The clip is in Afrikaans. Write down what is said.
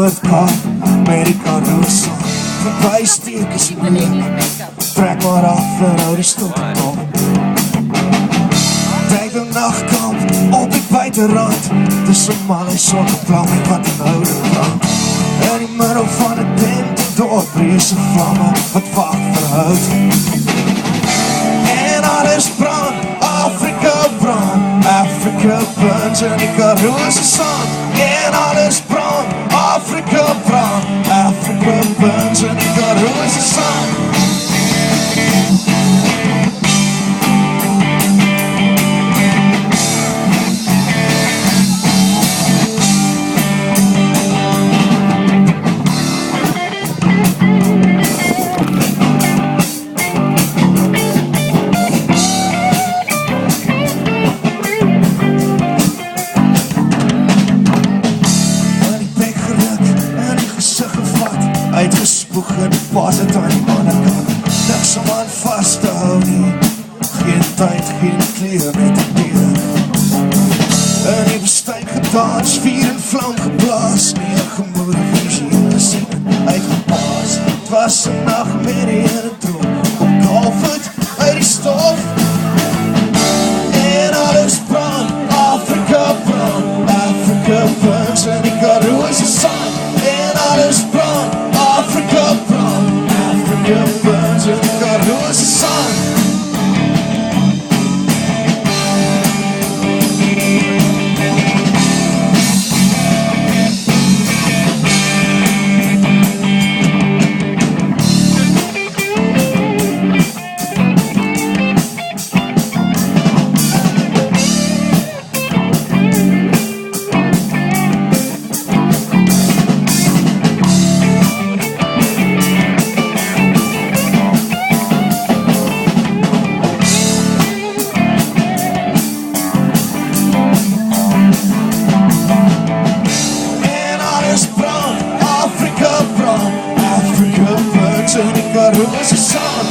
Noord-Kaap, Amerika Roosaan. Verby steek is moeilik, trek maar af en hou die stoppe op. Tyd en nachtkamp, op die buitenrand, tussen mal en sokkenplan met wat een oude klank. In die middel van het tent, dorp reese vlamme, wat wacht verhoud. En alles brand, Afrika brand, Afrika burns in die Karoose sand. En alles brand, Afrika brand, Afrika burns in die Karoose sand. Uitgespoeg en pas het aan die mannekant. Niks om aan vast te hou nie. Geen tyd, geen kleur met die deur. In die woestijn gedans, vier en vlam geblaas. Nie een gemoede visie gesien en uitgepaas. Het was een nachtmerrie en een droom. Kom kalfend uit die stof. En alles brand, Afrika brand, Afrika burns in die Karoose sand. En alles brand, Afrika brand, Afrika burns in the Karoose sand. Afrika burns in the Karoose sand.